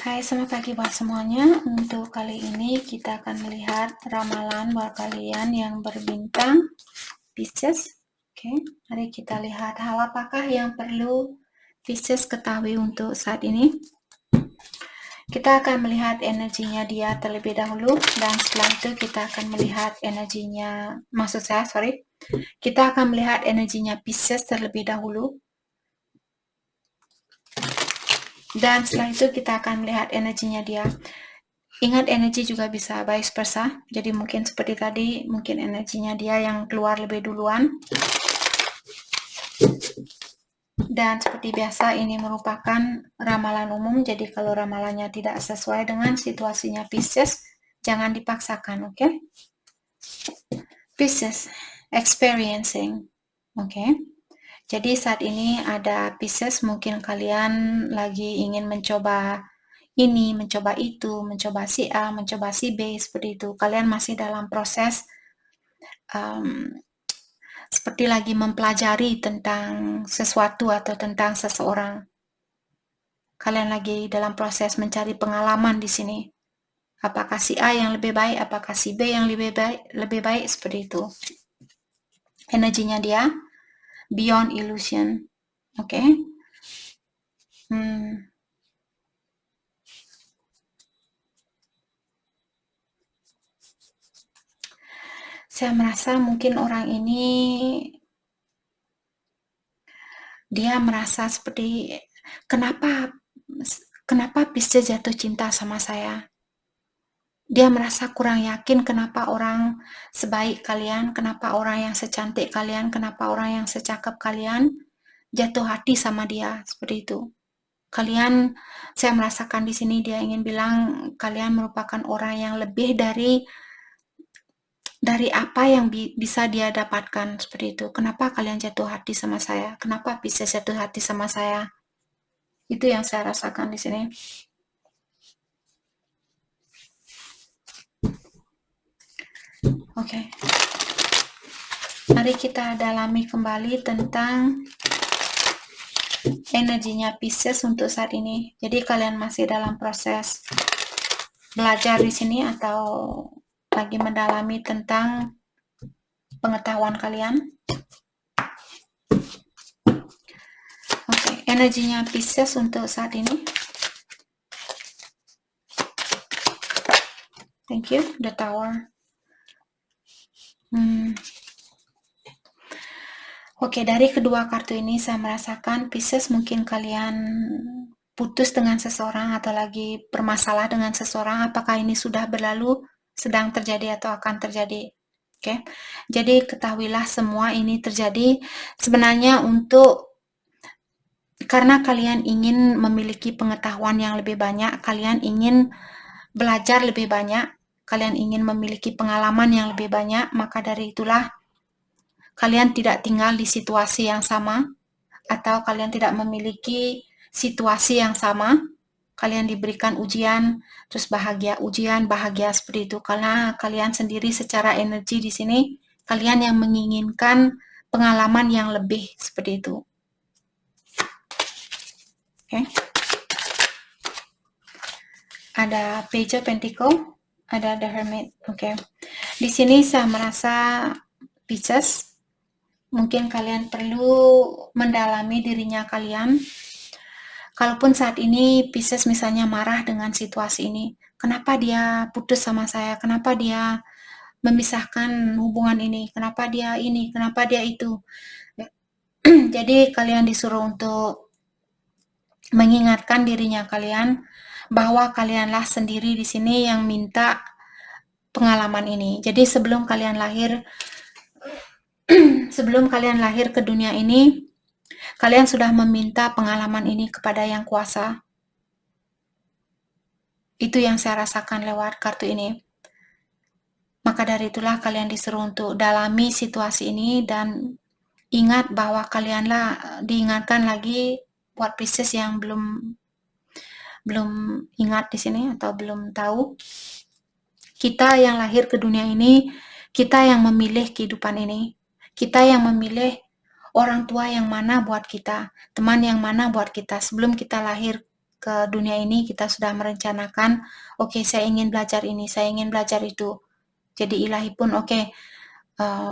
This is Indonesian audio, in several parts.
Hai, selamat pagi buat semuanya. Untuk kali ini kita akan melihat ramalan buat kalian yang berbintang Pisces. Oke, mari kita lihat hal apakah yang perlu Pisces ketahui untuk saat ini. Kita akan melihat energinya dia terlebih dahulu, dan setelah itu kita akan melihat kita akan melihat energinya Pisces terlebih dahulu. Dan setelah itu kita akan melihat energinya dia. Ingat, energi juga bisa vice versa. Jadi mungkin seperti tadi, mungkin energinya dia yang keluar lebih duluan. Dan seperti biasa, ini merupakan ramalan umum. Jadi kalau ramalannya tidak sesuai dengan situasinya Pisces, jangan dipaksakan, oke? Pisces, experiencing, oke? Jadi saat ini ada Pisces, mungkin kalian lagi ingin mencoba ini, mencoba itu, mencoba si A, mencoba si B, seperti itu. Kalian masih dalam proses seperti lagi mempelajari tentang sesuatu atau tentang seseorang. Kalian lagi dalam proses mencari pengalaman di sini. Apakah si A yang lebih baik, apakah si B yang lebih baik, seperti itu. Energinya dia beyond illusion. Oke. Saya merasa mungkin orang ini dia merasa seperti kenapa Pisces jatuh cinta sama saya. Dia merasa kurang yakin kenapa orang sebaik kalian, kenapa orang yang secantik kalian, kenapa orang yang secakap kalian jatuh hati sama dia, seperti itu. Kalian, saya merasakan di sini dia ingin bilang kalian merupakan orang yang lebih dari apa yang bisa dia dapatkan, seperti itu. Kenapa kalian jatuh hati sama saya? Kenapa bisa jatuh hati sama saya? Itu yang saya rasakan di sini. Oke. Mari kita dalami kembali tentang energinya Pisces untuk saat ini. Jadi kalian masih dalam proses belajar di sini atau lagi mendalami tentang pengetahuan kalian. Oke, energinya Pisces untuk saat ini. Thank you, the Tower. Oke, dari kedua kartu ini saya merasakan Pisces mungkin kalian putus dengan seseorang atau lagi bermasalah dengan seseorang. Apakah ini sudah berlalu, sedang terjadi, atau akan terjadi? Oke, jadi ketahuilah semua ini terjadi sebenarnya karena kalian ingin memiliki pengetahuan yang lebih banyak, kalian ingin belajar lebih banyak, kalian ingin memiliki pengalaman yang lebih banyak, maka dari itulah kalian tidak tinggal di situasi yang sama, atau kalian tidak memiliki situasi yang sama. Kalian diberikan ujian, terus bahagia, ujian, bahagia, seperti itu. Karena kalian sendiri secara energi di sini, kalian yang menginginkan pengalaman yang lebih, seperti itu. Oke. Ada Page of Pentacle, ada The Hermit. Oke. Di sini saya merasa Pisces, mungkin kalian perlu mendalami dirinya kalian. Kalaupun saat ini Pisces misalnya marah dengan situasi ini, kenapa dia putus sama saya, kenapa dia memisahkan hubungan ini, kenapa dia ini, kenapa dia itu. Jadi kalian disuruh untuk mengingatkan dirinya kalian bahwa kalianlah sendiri di sini yang minta pengalaman ini. Jadi sebelum kalian lahir ke dunia ini, kalian sudah meminta pengalaman ini kepada Yang Kuasa. Itu yang saya rasakan lewat kartu ini. Maka dari itulah kalian disuruh untuk dalami situasi ini dan ingat bahwa kalianlah diingatkan lagi buat Pisces yang belum ingat di sini atau belum tahu. Kita yang lahir ke dunia ini, kita yang memilih kehidupan ini. Kita yang memilih orang tua yang mana buat kita, teman yang mana buat kita sebelum kita lahir ke dunia ini kita sudah merencanakan, oke, saya ingin belajar ini, saya ingin belajar itu. Jadi ilahi pun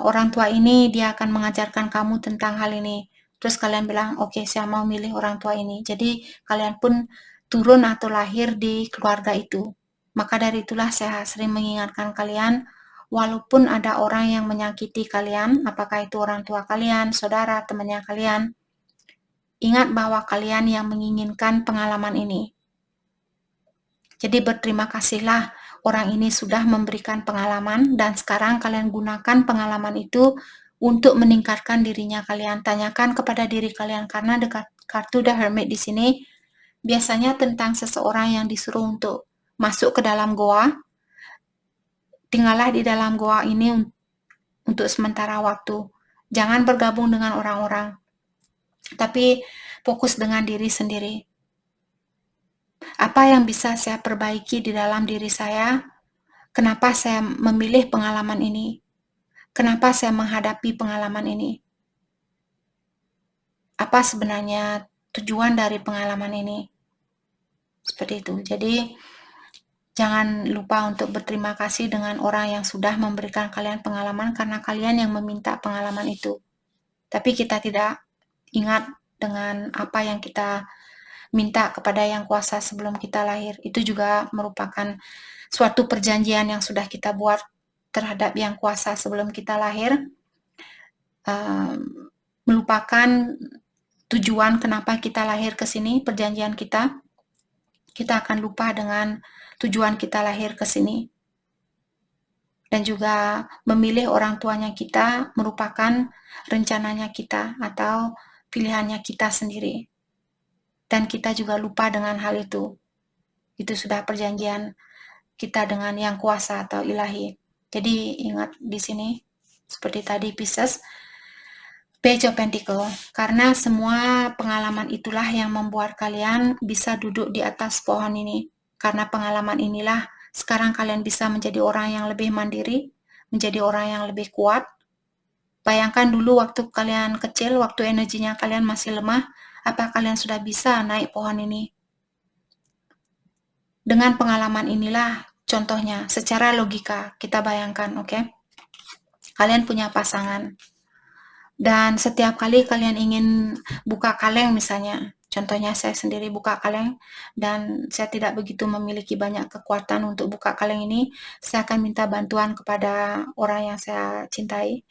orang tua ini dia akan mengajarkan kamu tentang hal ini. Terus kalian bilang, oke, saya mau milih orang tua ini. Jadi kalian pun turun atau lahir di keluarga itu. Maka dari itulah saya sering mengingatkan kalian, walaupun ada orang yang menyakiti kalian, apakah itu orang tua kalian, saudara, temannya kalian, ingat bahwa kalian yang menginginkan pengalaman ini. Jadi berterima kasihlah orang ini sudah memberikan pengalaman dan sekarang kalian gunakan pengalaman itu untuk meningkatkan dirinya kalian. Tanyakan kepada diri kalian karena dekat kartu The Hermit di sini biasanya tentang seseorang yang disuruh untuk masuk ke dalam goa. Tinggallah di dalam goa ini untuk sementara waktu. Jangan bergabung dengan orang-orang, tapi fokus dengan diri sendiri. Apa yang bisa saya perbaiki di dalam diri saya? Kenapa saya memilih pengalaman ini? Kenapa saya menghadapi pengalaman ini? Apa sebenarnya tujuan dari pengalaman ini? Seperti itu. Jadi, jangan lupa untuk berterima kasih dengan orang yang sudah memberikan kalian pengalaman karena kalian yang meminta pengalaman itu. Tapi kita tidak ingat dengan apa yang kita minta kepada Yang Kuasa sebelum kita lahir. Itu juga merupakan suatu perjanjian yang sudah kita buat terhadap Yang Kuasa sebelum kita lahir. Melupakan tujuan kenapa kita lahir ke sini, perjanjian kita akan lupa dengan tujuan kita lahir ke sini. Dan juga memilih orang tuanya kita merupakan rencananya kita atau pilihannya kita sendiri. Dan kita juga lupa dengan hal itu. Itu sudah perjanjian kita dengan Yang Kuasa atau Ilahi. Jadi ingat di sini, seperti tadi Pisces, Page of Pentacle. Karena semua pengalaman itulah yang membuat kalian bisa duduk di atas pohon ini. Karena pengalaman inilah sekarang kalian bisa menjadi orang yang lebih mandiri, menjadi orang yang lebih kuat. Bayangkan dulu waktu kalian kecil, waktu energinya kalian masih lemah, apa kalian sudah bisa naik pohon ini? Dengan pengalaman inilah contohnya, secara logika kita bayangkan, oke? Kalian punya pasangan. Dan setiap kali kalian ingin buka kaleng misalnya, contohnya saya sendiri buka kaleng dan saya tidak begitu memiliki banyak kekuatan untuk buka kaleng ini, saya akan minta bantuan kepada orang yang saya cintai.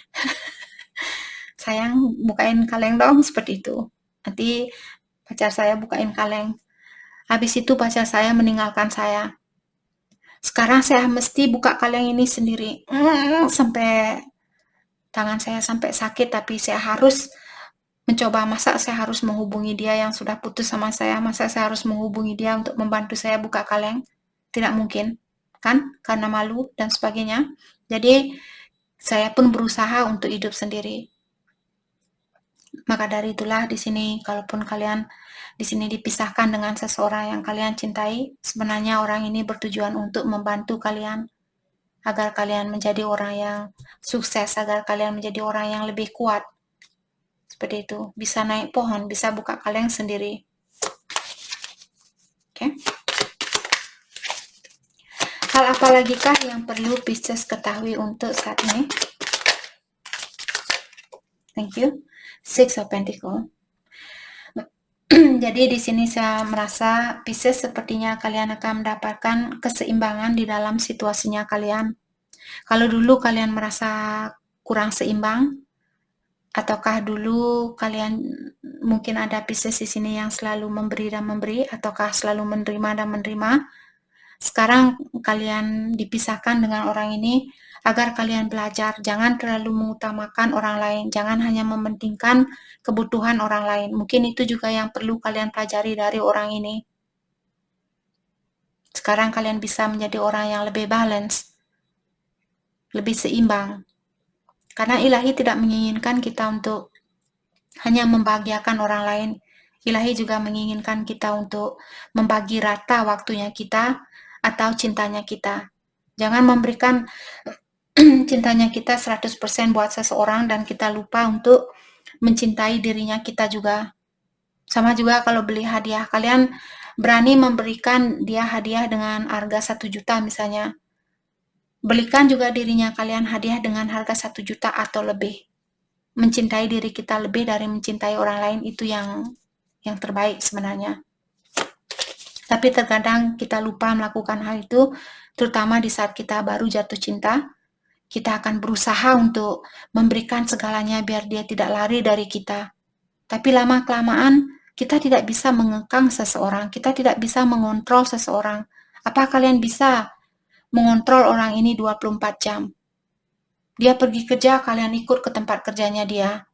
Sayang, bukain kaleng dong, seperti itu. Nanti pacar saya bukain kaleng. Habis itu pacar saya meninggalkan saya. Sekarang saya mesti buka kaleng ini sendiri. Sampai tangan saya sampai sakit, tapi saya harus mencoba. Masa saya harus menghubungi dia yang sudah putus sama saya? Masa saya harus menghubungi dia untuk membantu saya buka kaleng? Tidak mungkin, kan? Karena malu dan sebagainya. Jadi, saya pun berusaha untuk hidup sendiri. Maka dari itulah di sini, kalaupun kalian di sini dipisahkan dengan seseorang yang kalian cintai, sebenarnya orang ini bertujuan untuk membantu kalian agar kalian menjadi orang yang sukses, agar kalian menjadi orang yang lebih kuat. Seperti itu, bisa naik pohon, bisa buka kaleng sendiri. Oke. Hal apa lagi kah yang perlu Pisces ketahui untuk saat ini? Thank you. Six of Pentacles. Jadi di sini saya merasa Pisces sepertinya kalian akan mendapatkan keseimbangan di dalam situasinya kalian. Kalau dulu kalian merasa kurang seimbang, ataukah dulu kalian mungkin ada Pisces di sini yang selalu memberi dan memberi, ataukah selalu menerima dan menerima? Sekarang kalian dipisahkan dengan orang ini agar kalian belajar, jangan terlalu mengutamakan orang lain, jangan hanya mementingkan kebutuhan orang lain. Mungkin itu juga yang perlu kalian pelajari dari orang ini. Sekarang kalian bisa menjadi orang yang lebih balance, lebih seimbang. Karena Ilahi tidak menginginkan kita untuk hanya membahagiakan orang lain. Ilahi juga menginginkan kita untuk membagi rata waktunya kita atau cintanya kita. Jangan memberikan cintanya kita 100% buat seseorang dan kita lupa untuk mencintai dirinya kita juga. Sama juga kalau beli hadiah, kalian berani memberikan dia hadiah dengan harga 1 juta misalnya. Belikan juga dirinya kalian hadiah dengan harga 1 juta atau lebih. Mencintai diri kita lebih dari mencintai orang lain itu yang terbaik sebenarnya. Tapi terkadang kita lupa melakukan hal itu, terutama di saat kita baru jatuh cinta. Kita akan berusaha untuk memberikan segalanya biar dia tidak lari dari kita. Tapi lama-kelamaan kita tidak bisa mengekang seseorang, kita tidak bisa mengontrol seseorang. Apa kalian bisa mengontrol orang ini 24 jam? Dia pergi kerja, kalian ikut ke tempat kerjanya dia.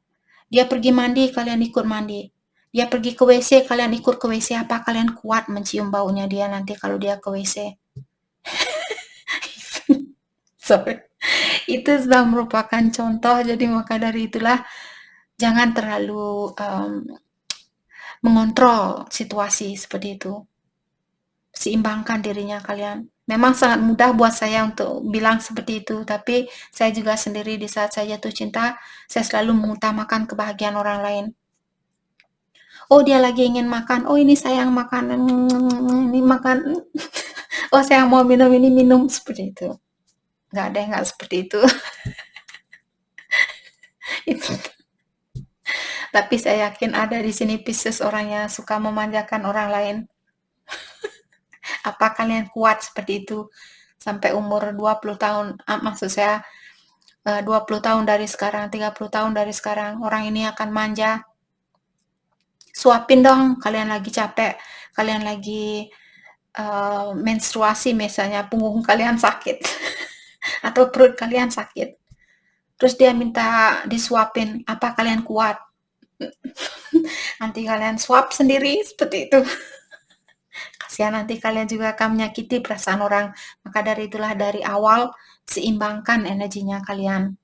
Dia pergi mandi, kalian ikut mandi. Dia pergi ke WC, kalian ikut ke WC. Apa kalian kuat mencium baunya dia nanti kalau dia ke WC? Sorry. Itu sudah merupakan contoh, jadi maka dari itulah jangan terlalu mengontrol situasi seperti itu. Seimbangkan dirinya kalian. Memang sangat mudah buat saya untuk bilang seperti itu, tapi saya juga sendiri di saat saya jatuh cinta, saya selalu mengutamakan kebahagiaan orang lain. Oh, dia lagi ingin makan. Oh, ini sayang makan. Ini makan. Oh, saya mau minum, ini minum. Seperti itu. Nggak ada yang nggak seperti itu. Itu. Tapi saya yakin ada di sini Pisces orang yang suka memanjakan orang lain. Apa kalian kuat seperti itu? Sampai umur 20 tahun, maksud saya 20 tahun dari sekarang, 30 tahun dari sekarang, orang ini akan manja. Suapin dong, kalian lagi capek, kalian lagi menstruasi misalnya, punggung kalian sakit, atau perut kalian sakit. Terus dia minta disuapin, apa kalian kuat? Nanti kalian suap sendiri, seperti itu. Kasihan nanti kalian juga akan menyakiti perasaan orang. Maka dari itulah dari awal, seimbangkan energinya kalian.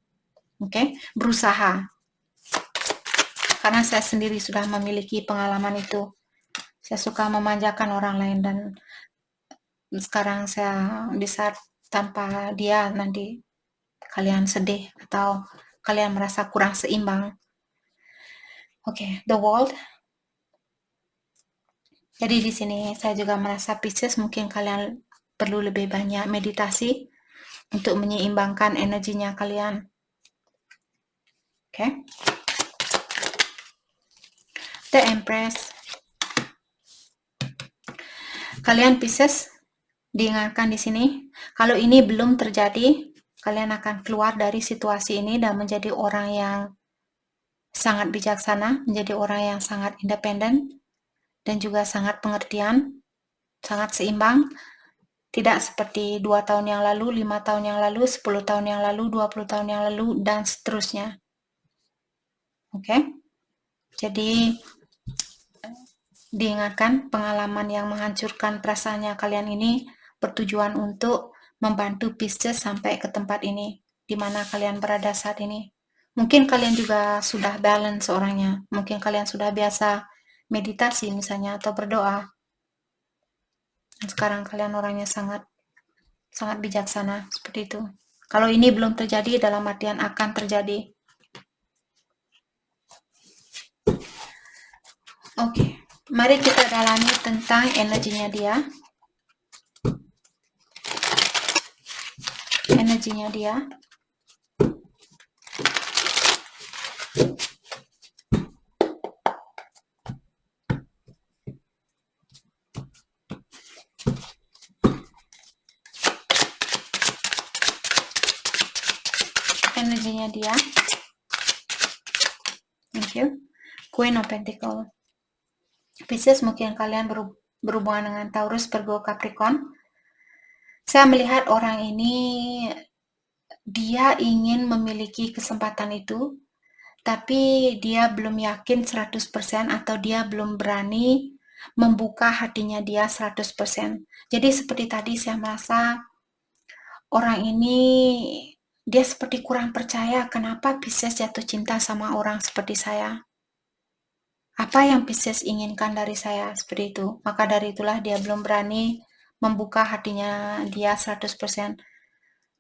Oke? Berusaha. Karena saya sendiri sudah memiliki pengalaman itu. Saya suka memanjakan orang lain dan sekarang saya di saat tanpa dia nanti kalian sedih atau kalian merasa kurang seimbang. Oke, the world. Jadi di sini saya juga merasa Pisces mungkin kalian perlu lebih banyak meditasi untuk menyeimbangkan energinya kalian. Oke. The Empress. Kalian Pisces diingatkan di sini, kalau ini belum terjadi, kalian akan keluar dari situasi ini dan menjadi orang yang sangat bijaksana, menjadi orang yang sangat independen, dan juga sangat pengertian, sangat seimbang, tidak seperti 2 tahun yang lalu, 5 tahun yang lalu, 10 tahun yang lalu, 20 tahun yang lalu, dan seterusnya. Oke? Jadi, diingatkan pengalaman yang menghancurkan perasaannya kalian ini bertujuan untuk membantu Pisces sampai ke tempat ini, di mana kalian berada saat ini. Mungkin kalian juga sudah balance orangnya, mungkin kalian sudah biasa meditasi misalnya atau berdoa. Sekarang kalian orangnya sangat bijaksana seperti itu. Kalau ini belum terjadi, dalam artian akan terjadi. Oke, mari kita dalami tentang energinya dia. Energinya dia. Energinya dia. Thank you. Queen of Pentacles. Pisces, mungkin kalian berhubungan dengan Taurus, Virgo, Capricorn. Saya melihat orang ini, dia ingin memiliki kesempatan itu, tapi dia belum yakin 100% atau dia belum berani membuka hatinya dia 100%. Jadi seperti tadi saya merasa orang ini dia seperti kurang percaya kenapa Pisces jatuh cinta sama orang seperti saya. Apa yang Pisces inginkan dari saya seperti itu. Maka dari itulah dia belum berani membuka hatinya dia 100%.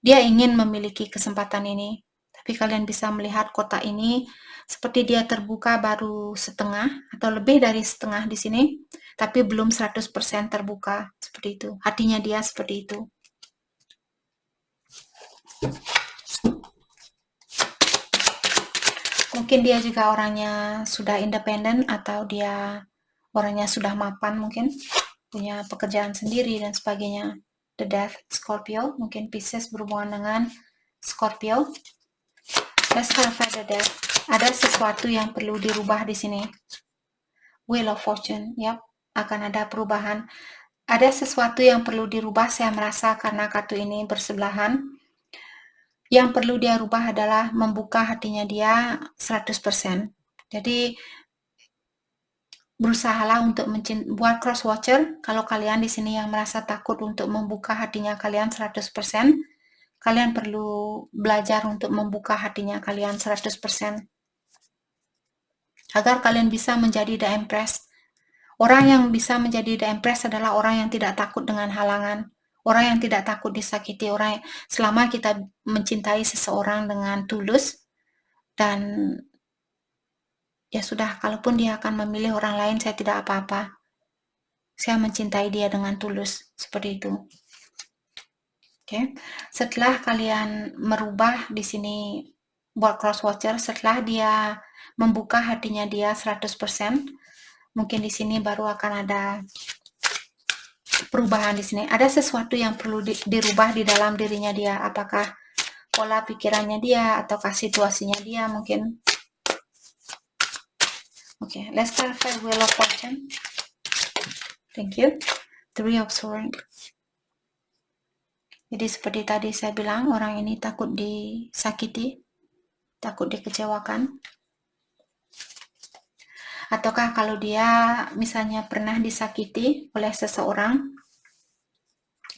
Dia ingin memiliki kesempatan ini, Tapi kalian bisa melihat kotak ini seperti dia terbuka baru setengah atau lebih dari setengah di sini, tapi belum 100% terbuka, seperti itu. Hatinya dia seperti itu. Mungkin dia juga orangnya sudah independen atau dia orangnya sudah mapan, mungkin punya pekerjaan sendiri dan sebagainya. The Death, Scorpio, mungkin Pisces berhubungan dengan Scorpio. Let's clarify the Death. Ada sesuatu yang perlu dirubah di sini. Wheel of Fortune, yap, akan ada perubahan. Ada sesuatu yang perlu dirubah, saya merasa, karena kartu ini bersebelahan. Yang perlu dia rubah adalah membuka hatinya dia 100%. Jadi berusahalah untuk buat cross watcher. Kalau kalian di sini yang merasa takut untuk membuka hatinya kalian 100%, kalian perlu belajar untuk membuka hatinya kalian 100%. Agar kalian bisa menjadi The Empress. Orang yang bisa menjadi The Empress adalah orang yang tidak takut dengan halangan. Orang yang tidak takut disakiti, orang yang, selama kita mencintai seseorang dengan tulus, dan ya sudah, kalaupun dia akan memilih orang lain, saya tidak apa-apa. Saya mencintai dia dengan tulus, seperti itu. Oke. Setelah kalian merubah di sini buat cross watcher, setelah dia membuka hatinya dia 100%, mungkin di sini baru akan ada perubahan di sini. Ada sesuatu yang perlu dirubah di dalam dirinya dia. Apakah pola pikirannya dia ataukah situasinya dia mungkin. Oke, let's clarify Wheel of Fortune. Thank you. Three of Swords. Jadi seperti tadi saya bilang, orang ini takut disakiti, takut dikecewakan. Ataukah kalau dia misalnya pernah disakiti oleh seseorang,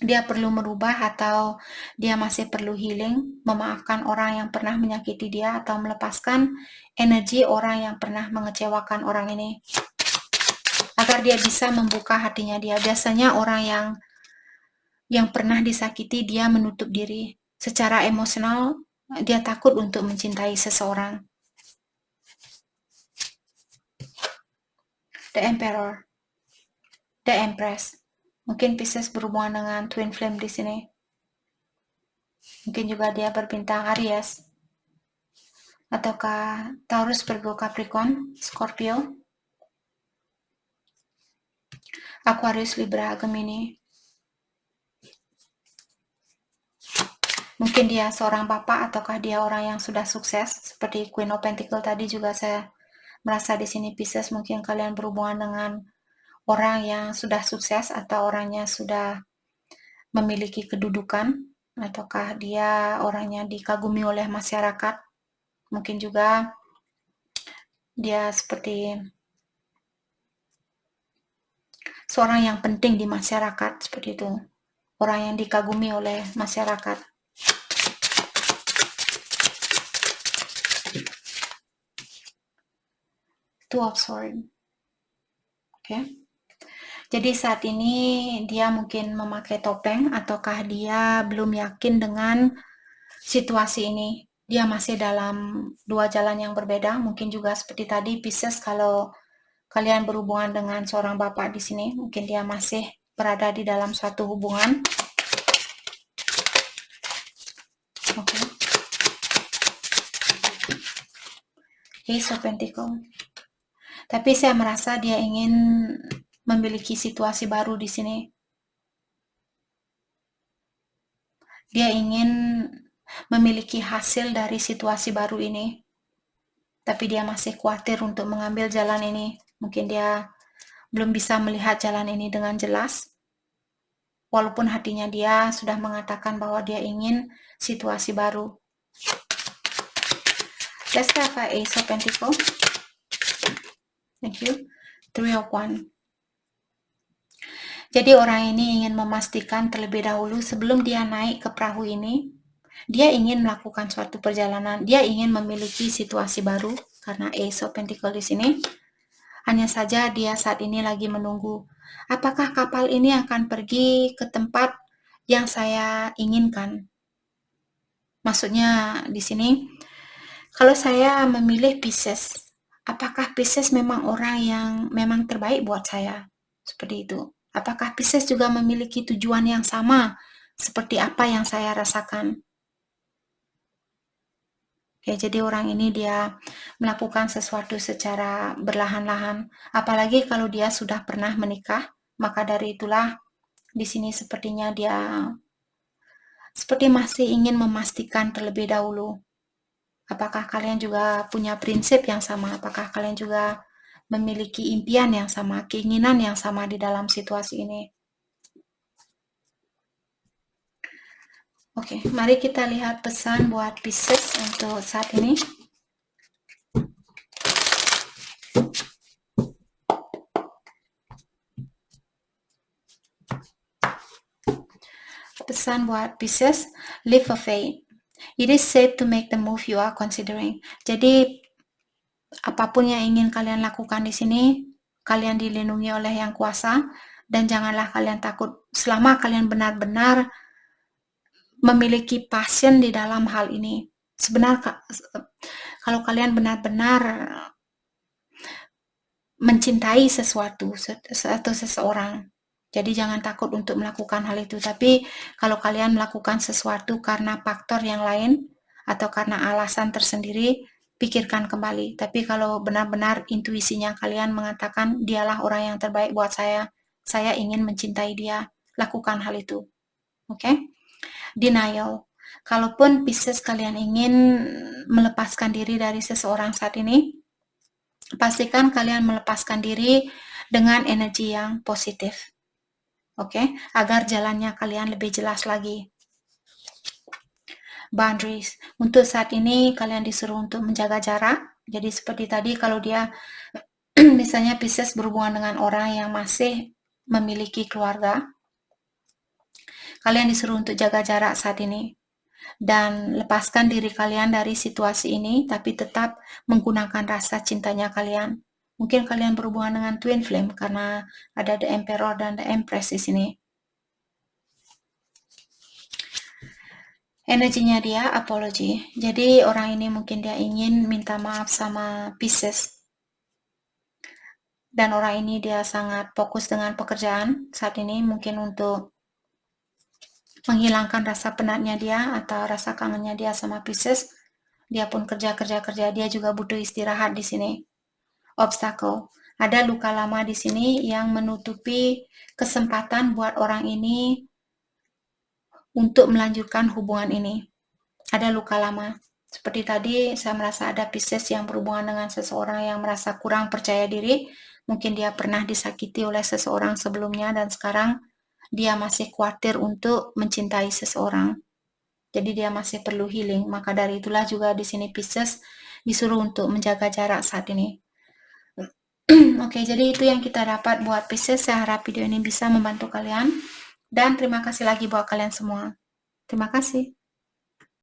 dia perlu merubah atau dia masih perlu healing, memaafkan orang yang pernah menyakiti dia atau melepaskan energi orang yang pernah mengecewakan orang ini. Agar dia bisa membuka hatinya dia. Biasanya orang yang pernah disakiti, dia menutup diri. Secara emosional, dia takut untuk mencintai seseorang. The Emperor, The Empress. Mungkin Pisces berhubungan dengan Twin Flame di sini. Mungkin juga dia berbintang Aries. Ataukah Taurus, Virgo, Capricorn, Scorpio, Aquarius, Libra, Gemini. Mungkin dia seorang bapak ataukah dia orang yang sudah sukses, seperti Queen of Pentacle tadi juga saya merasa di sini Pisces. Mungkin kalian berhubungan dengan orang yang sudah sukses atau orangnya sudah memiliki kedudukan, ataukah dia orangnya dikagumi oleh masyarakat. Mungkin juga dia seperti seorang yang penting di masyarakat, seperti itu. Orang yang dikagumi oleh masyarakat. Two of Swords. Oke. Jadi saat ini dia mungkin memakai topeng, ataukah dia belum yakin dengan situasi ini. Dia masih dalam dua jalan yang berbeda. Mungkin juga seperti tadi Pisces, kalau kalian berhubungan dengan seorang bapak di sini, mungkin dia masih berada di dalam suatu hubungan. Oke. Ace of Pentacles. Tapi saya merasa dia ingin memiliki situasi baru di sini. Dia ingin memiliki hasil dari situasi baru ini. Tapi dia masih khawatir untuk mengambil jalan ini. Mungkin dia belum bisa melihat jalan ini dengan jelas. Walaupun hatinya dia sudah mengatakan bahwa dia ingin situasi baru. Let's have Ace of Pentacles. Thank you. Three of Wands. Jadi orang ini ingin memastikan terlebih dahulu sebelum dia naik ke perahu ini, dia ingin melakukan suatu perjalanan, dia ingin memiliki situasi baru karena Ace of Pentacles di sini. Hanya saja dia saat ini lagi menunggu, apakah kapal ini akan pergi ke tempat yang saya inginkan. Maksudnya di sini Kalau saya memilih Pisces, apakah Pisces memang orang yang memang terbaik buat saya? Seperti itu. Apakah Pisces juga memiliki tujuan yang sama seperti apa yang saya rasakan? Oke, jadi orang ini dia melakukan sesuatu secara berlahan-lahan. Apalagi kalau dia sudah pernah menikah, maka dari itulah di sini sepertinya dia seperti masih ingin memastikan terlebih dahulu. Apakah kalian juga punya prinsip yang sama? Apakah kalian juga memiliki impian yang sama, keinginan yang sama di dalam situasi ini? Oke, mari kita lihat pesan buat Pisces untuk saat ini. Pesan buat Pisces, live a faith. It is safe to make the move you are considering. Jadi apapun yang ingin kalian lakukan di sini, kalian dilindungi oleh Yang Kuasa dan janganlah kalian takut selama kalian benar-benar memiliki passion di dalam hal ini. Sebenarnya kalau kalian benar-benar mencintai sesuatu atau seseorang, jadi jangan takut untuk melakukan hal itu. Tapi kalau kalian melakukan sesuatu karena faktor yang lain atau karena alasan tersendiri, pikirkan kembali. Tapi kalau benar-benar intuisinya kalian mengatakan dialah orang yang terbaik buat saya ingin mencintai dia, lakukan hal itu. Oke? Denial. Kalaupun Pisces kalian ingin melepaskan diri dari seseorang saat ini, pastikan kalian melepaskan diri dengan energi yang positif. Oke, agar jalannya kalian lebih jelas lagi. Boundaries. Untuk saat ini kalian disuruh untuk menjaga jarak. Jadi seperti tadi kalau dia misalnya Pisces berhubungan dengan orang yang masih memiliki keluarga, kalian disuruh untuk jaga jarak saat ini. Dan lepaskan diri kalian dari situasi ini, tapi tetap menggunakan rasa cintanya kalian. Mungkin kalian berhubungan dengan twin flame karena ada The Emperor dan The Empress di sini. Energinya dia apology. Jadi orang ini mungkin dia ingin minta maaf sama Pisces. Dan orang ini dia sangat fokus dengan pekerjaan saat ini, mungkin untuk menghilangkan rasa penatnya dia atau rasa kangennya dia sama Pisces. Dia pun kerja, dia juga butuh istirahat di sini. Obstacle. Ada luka lama di sini yang menutupi kesempatan buat orang ini untuk melanjutkan hubungan ini. Ada luka lama. Seperti tadi, saya merasa ada Pisces yang berhubungan dengan seseorang yang merasa kurang percaya diri. Mungkin dia pernah disakiti oleh seseorang sebelumnya dan sekarang dia masih khawatir untuk mencintai seseorang. Jadi dia masih perlu healing. Maka dari itulah juga di sini Pisces disuruh untuk menjaga jarak saat ini. Oke, jadi itu yang kita dapat buat Pisces. Saya harap video ini bisa membantu kalian. Dan terima kasih lagi buat kalian semua. Terima kasih.